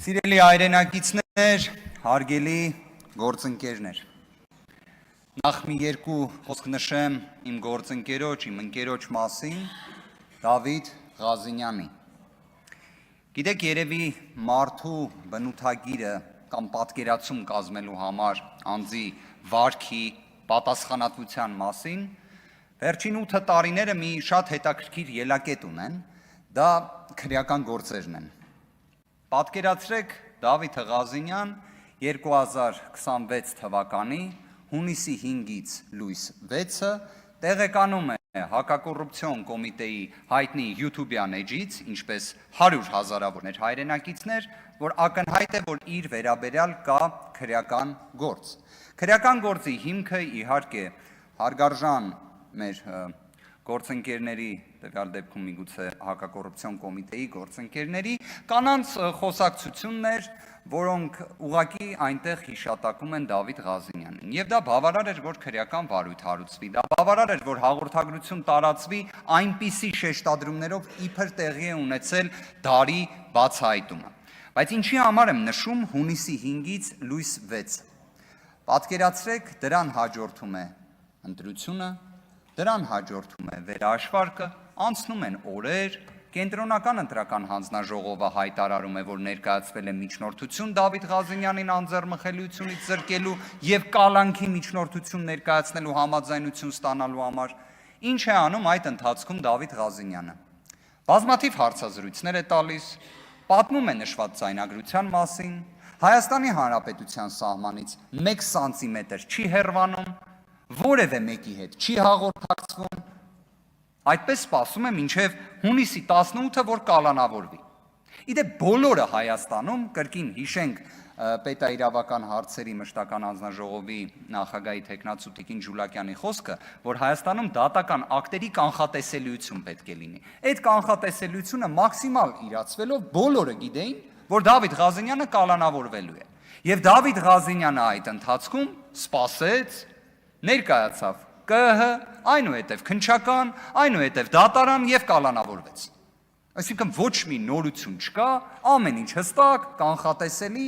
Սիրելի հայրենակիցներ, հարգելի գործընկերներ, նախ մի երկու խոսք նշեմ իմ գործընկերոջ, իմ ընկերոջ մասին, Դավիթ Ղազինյանի։ Գիտեք, երևի մարդու բնութագիրը կամ պատկերացում կազմելու համար անձի վարքի, պատասխանատվության մասին, վերջին 8 տարիները մի շատ հետաքրքիր ելակետ ունեն, դա քրեական գործերն են։ Պատկերացրեք Դավիթ Ղազինյան 2026 թվականի հունիսի 5-ից լույս 6-ը տեղեկանում է հակակոռուպցիոն կոմիտեի հայտնի YouTube-յան էջից, ինչպես 100 հազարավոր հայրենակիցներ, որ ակնհայտ է, որ իր վերաբերյալ կա քրեական գործ։ Քրեական գործի հիմքը իհարկե հարգարժան մեր գործընկերների, տվյալ դեպքում միգուցե հակակոռուպցիոն կոմիտեի գործընկերների կանանց խոսակցություններ, որոնք ուղղակի այնտեղ հիշատակում են Դավիթ Ղազինյանին։ Եվ դա բավարար էր, որ քրեական վարույթ հարուցվի, դա բավարար էր, որ հաղորդագրություն տարածվի այնպիսի շեշտադրումներով, իբր տեղի է ունեցել դարի բացահայտումը։ Բայց ինչի համար եմ նշում հունիսի 5-ից լույս 6։ Պատկերացրեք, դրան հաջորդում է ընտրությունը, դրան հաջորդում է վերահաշվարկը, անցնում են օրեր, կենտրոնական ընտրական հանձնաժողովը հայտարարում է, որ ներկայացվել է միջնորդություն Դավիթ Ղազինյանին անձեռմխելիությունից զրկելու եւ կալանքի միջնորդություն ներկայացնելու համաձայնություն ստանալու համար։ Ինչ է անում այդ ընթացքում Դավիթ Ղազինյանը։ Բազմաթիվ հարցազրույցներ է տալիս, պատմում է նշված ձայնագրության մասին, Հայաստանի Հանրապետության սահմանից 1 սանտիմետր չի հեռվանում, որևէ մեկի հետ չի հաղորդակցվում, այդպես սպասում է մինչև հունիսի 18-ը, որ կալանավորվի։ Իդեպ բոլորը Հայաստանում, կրկին հիշենք պետաիրավական հարցերի մշտական հանձնաժողովի նախագահի թեկնածու Տիկին Ջուլակյանի խոսքը, որ Հայաստանում դատական ակտերի կանխատեսելիություն պետք է լինի։ Այդ կանխատեսելիությունը մաքսիմալ իրացվելով բոլորը գիտեին, որ Դավիթ Ղազինյանը կալանավորվելու է։ Եվ Դավիթ Ղազինյանը այդ ընթացքում սպասեց, ներկայացավ ԿՀ, այնուհետև քննչական, այնուհետև դատարան եւ կալանավորվեց։ Այսինքն ոչ մի նորություն չկա, ամեն ինչ հստակ, կանխատեսելի,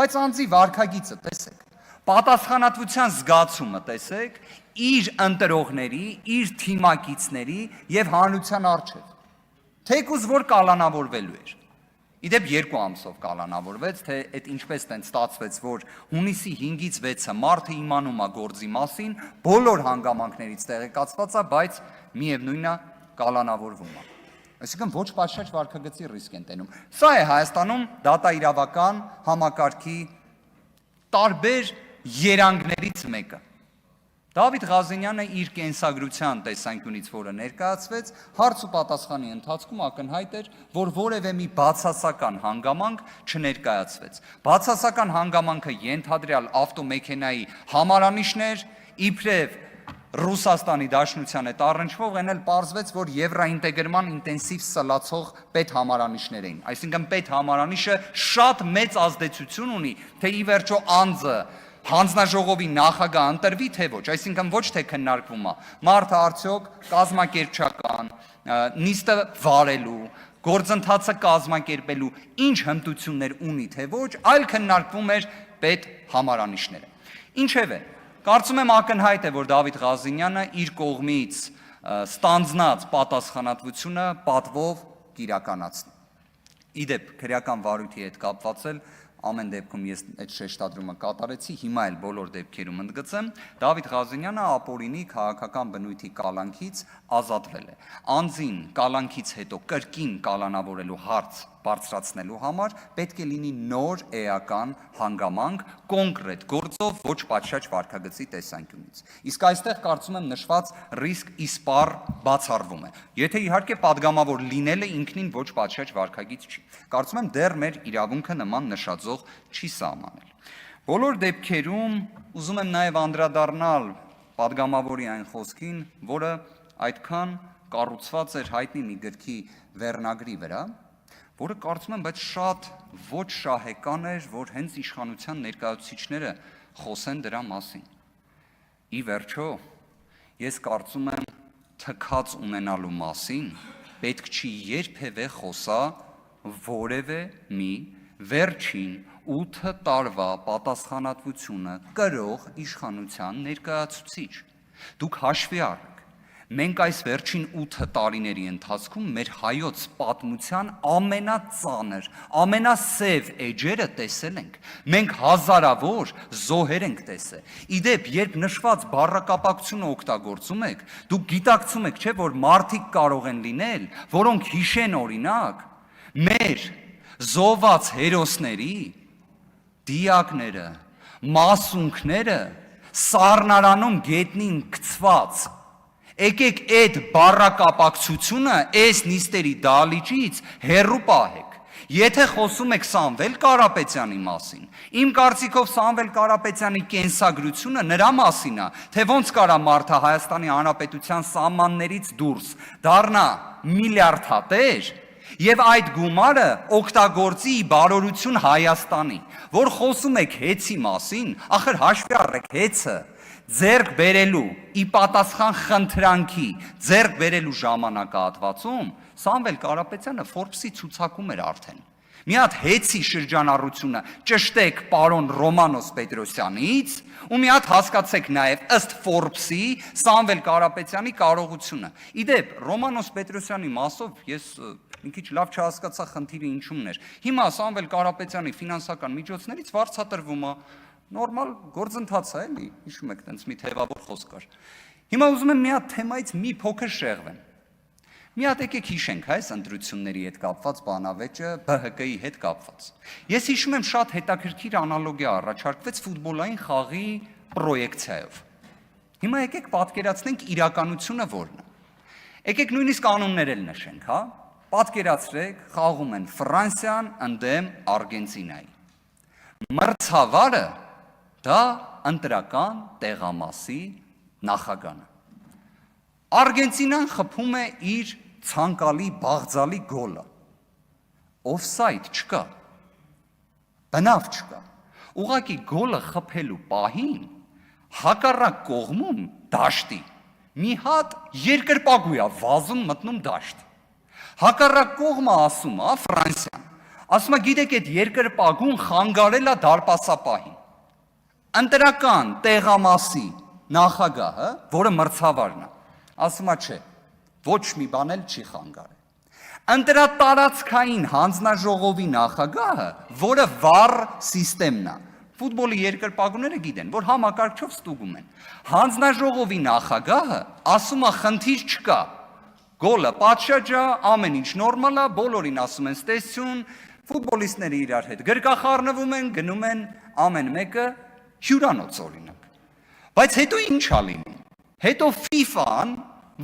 բայց անձի վարքագիծը տեսեք, պատասխանատվության զգացումը տեսեք, իր ընտրողների, իր թիմակիցների եւ հանրության առջեւ։ Թեկուզ որ կալանավորվելու էր։ Իդեպ 2 ամսով կալանավորվեց, թե այդ ինչպես տենց ստացվեց, որ հունիսի 5-ից 6-ը մարդը իմանում է գործի մասին, բոլոր հանգամանքներից տեղեկացված է, բայց միևնույնն է կալանավորվում է։ Այսինքն ոչ պատշաճ վարքագծի ռիսկ են տենում։ Սա է Հայաստանում դատաիրավական համակարգի տարբեր երանգներից մեկը։ Դավիթ Ղազինյանը իր կենսագրության տեսանկյունից, որը ներկայացվեց, հարց ու պատասխանի ընթացքում ակնհայտ էր, որ որևէ մի բացասական հանգամանք չներկայացվեց։ Բացասական հանգամանքը ենթադրյալ ավտոմեքենայի համարանիշներ, իբրև Ռուսաստանի Դաշնության հետ առնչվող, այն էլ պարզվեց, որ եվրոինտեգրման ինտենսիվ սլացող պետհամարանիշներ էին։ Այսինքն պետհամարանիշը շատ մեծ ազդեցություն ունի, թե ի վերջո անձը հանձնաժողովի նախագահ ընտրվի, թե ոչ, այսինքն ոչ թե քննարկվում է, մարդը արդյոք կազմակերպչական, նիստը վարելու, գործընթացը կազմակերպելու ինչ հմտություններ ունի, թե ոչ, այլ քննարկվում էր պետ համարանիշները։ Ինչևէ, կարծում եմ ակնհայտ է, որ Դավիթ Ղազինյանը իր կողմից ստանձնած պատասխանատվությունը պատվով կիրականացնի։ Իդեպ քրեական վարույթի հետ կապված էլ ամեն դեպքում ես այդ շեշտադրումը կատարեցի, հիմա էլ բոլոր դեպքերում ընդգծեմ, Դավիթ Ղազինյանը ապօրինի քաղաքական բնույթի կալանքից ազատվել է։ Անձին կալանքից հետո կրկին կալանավորելու հարց բարձրացնելու համար պետք է լինի նոր էական հանգամանք, կոնկրետ գործով, ոչ պատշաճ վարքագծի տեսանկյունից։ Իսկ այստեղ կարծում եմ նշված ռիսկ իսպառ բացառվում է։ Եթե իհարկե падգամավոր լինելը ինքնին ոչ պատշաճ վարքագիծ չի։ Կարծում եմ դեռ մեր իրավունքը նման նշաձող չի սահմանել։ Բոլոր դեպքերում ուզում եմ նաև անդրադառնալ падգամավորի այն խոսքին, որը այդքան կառուցված էր հայտնի մի գրքի վերնագրի վրա, որը կարծում եմ, բայց շատ ոչ շահեկան էր, որ հենց իշխանության ներկայացուցիչները խոսեն դրա մասին։ Ի վերջո, ես կարծում եմ, թքած ունենալու մասին պետք չի երբևէ խոսա որևէ մի վերջին 8 տարվա պատասխանատվությունը կրող իշխանության ներկայացուցիչ։ Դուք հաշվի առեք, մենք այս վերջին 8 տարիների ընթացքում մեր հայոց պատմության ամենածանր, ամենասև էջերը տեսել ենք։ Մենք հազարավոր զոհեր ենք տեսել։ Իդեպ, երբ նշված բառակապակցությունը օգտագործում եք, դուք գիտակցում եք, չէ՞, որ մարդիկ կարող են լինել, որոնք հիշեն օրինակ մեր զոհված հերոսների դիակները, մասունքները սառնարանում գետնին գցված։ Եկեք այդ բառակապակցությունը այս նիստերի դահլիճից հեռու պահեք։ Եթե խոսում եք Սամվել Կարապետյանի մասին, իմ կարծիքով Սամվել Կարապետյանի կենսագրությունը նրա մասին է, թե ոնց կարա մարդը Հայաստանի Հանրապետության սահմաններից դուրս դառնա միլիարդատեր եւ այդ գումարը օգտագործի բարօրություն Հայաստանի, որ խոսում եք հեծի մասին, ախր հաշվի առեք հեծը ձեռք բերելու ի պատասխան խնդրանքի ձեռք բերելու ժամանակահատվածում Սամվել Կարապետյանը Forbes-ի ցուցակում էր արդեն։ Մի հատ հեծի շրջանառությունը ճշտեք պարոն Ռոմանոս Պետրոսյանից ու մի հատ հասկացեք նաև ըստ Forbes-ի Սամվել Կարապետյանի կարողությունը։ Իդեպ Ռոմանոս Պետրոսյանի մասով ես մի քիչ լավ չհասկացա խնդիրը ինչումն էր։ Հիմա Սամվել Կարապետյանի ֆինանսական միջոցներից վարձատրվում է, նորմալ գործընթաց է, էլի, հիշում եք, տենց մի թևավոր խոսք կար։ Հիմա ուզում եմ մի հատ թեմայից մի փոքր շեղվեմ։ Մի հատ եկեք հիշենք այս ընտրությունների հետ կապված բանավեճը, ԲՀԿ-ի հետ կապված։ Ես հիշում եմ շատ հետաքրքիր անալոգիա առաջարկվեց ֆուտբոլային խաղի պրոյեկցիայով։ Հիմա եկեք պատկերացնենք իրականությունը որն է։ Եկեք նույնիսկ անուններ էլ նշենք, հա։ Պատկերացրեք, խաղում են Ֆրանսիան ընդդեմ Արգենտինայի։ Մրցավարը դա ընտրական տեղամասի նախագահն է։ Արգենտինան խփում է իր ցանկալի բաղձալի գոլը։ Օֆսայդ չկա։ Բնավ չկա։ Ուղղակի գոլը խփելու պահին հակառակ կողմում դաշտի մի հատ երկրպագու է վազում մտնում դաշտ։ Հակառակ կողմը ասում է Ֆրանսիան։ Ասում է գիտեք այդ երկրպագուն խանգարել է դարպասապահին։ Ընտրական տեղամասի նախագահը, որը մրցավարն է, ասում է չէ, ոչ մի բան էլ չի խանգարել։ Ընտրատարածքային հանձնաժողովի նախագահը, որը վառ սիստեմն է, ֆուտբոլի երկրպագուները գիտեն, որ համակարգչով ստուգում են։ Հանձնաժողովի նախագահը ասում է խնդիր չկա, գոլը պատշաճ է, ամեն ինչ նորմալ է, բոլորին ասում են ստեսություն, ֆուտբոլիստները իրար հետ գրկախառնվում են, գնում են ամեն մեկը հյուրանոց օրինակ։ Բայց հետո ինչ է լինում։ Հետո FIFA-ն,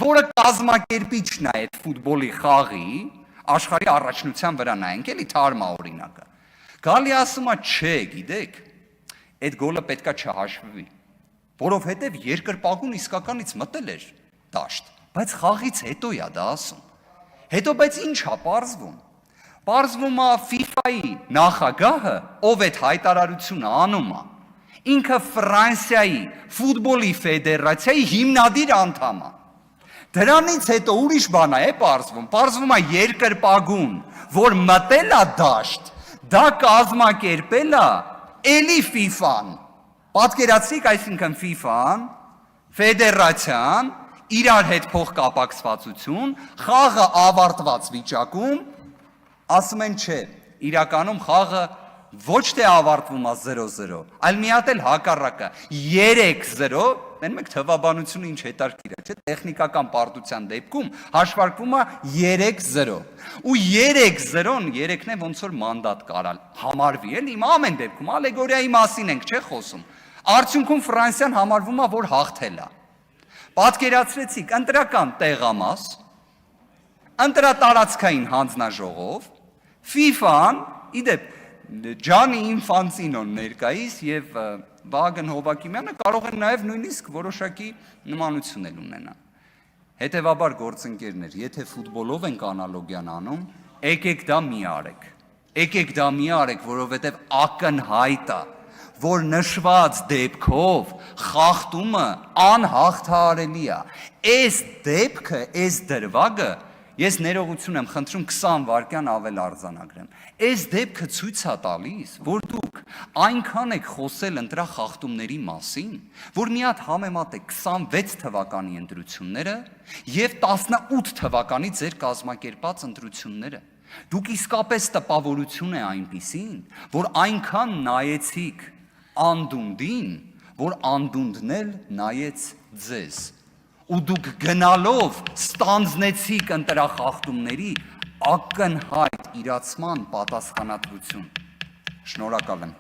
որը կազմակերպիչն է այդ ֆուտբոլի խաղի, աշխարհի առաջնության վրա նայենք, էլի թարմա օրինակը։ Գալի ասում է, չէ, գիտեք, այդ գոլը պետքա չհաշվվի, որովհետև երկրպագուն իսկականից մտել էր դաշտ, բայց խաղից հետո է դա ասում։ Հետո բայց ինչ է պարզվում։ Պարզվում է FIFA-ի նախագահը, ով այդ հայտարարությունը անում է, ինքը Ֆրանսիայի ֆուտբոլի ֆեդերացիայի հիմնադիր անդամ է։ Դրանից հետո ուրիշ բան է պարզվում։ Պարզվում է երկրպագուն, որ մտել է դաշտ, դա կազմակերպել է էլի FIFA-ն։ Պատկերացրիք, այսինքն FIFA-ն, ֆեդերացիան, իրար հետ փոխկապակցվածություն, խաղը ավարտված վիճակում, ասում են չէ, իրականում խաղը ոչ թե ավարտվում է 0-0, այլ մի հատ էլ հակառակը 3-0, մեն մեկ թվաբանությունը ինչ հետարքիր է, չէ, տեխնիկական պարտության դեպքում հաշվարկվում է 3-0, ու 3-0-ն երեքն է ոնց որ մանդատ կարալ համարվի, էլ իմ ամեն դեպքում, ալեգորիայի մասին ենք, չէ խոսում, արդյունքում Ֆրանսիան համարվում է, որ հաղթել է, պատկերացրեցիք, ընտրական տեղամաս, ընտրատարածքային հանձնաժողով, FIFA-ն, իդեպ, Ջանի Ինֆանտինոն ներկայիս եւ Վահագն Հովակիմյանը կարող են նաեւ նույնիսկ որոշակի նմանություն էլ ունենան։ Հետևաբար գործընկերներ, եթե ֆուտբոլով ենք անալոգիան անում, եկեք դա մի արեք։ Եկեք դա մի արեք, որովհետեւ ակնհայտ է, որ նշված դեպքով խախտումը անհաղթահարելի է։ Այս դեպքը, այս դրվագը Ես ներողություն եմ խնդրում 20 վայրկյան ավել արձանագրեմ։ Այս դեպքը ցույց է տալիս, որ դուք այնքան եք խոսել ընտրախախտումների մասին, որ մի հատ համեմատեք 26 թվականի ընտրությունները եւ 18 թվականի ձեր կազմակերպած ընտրությունները։ Դուք իսկապես տպավորություն է այնպիսին, որ այնքան նայեցիք անդունդին, որ անդունդն էլ նայեց ձեզ։ Ու դուք գնալով ստանձնեցիք ընտրախախտումների ակնհայտ իրացման պատասխանատվություն։ Շնորհակալ եմ։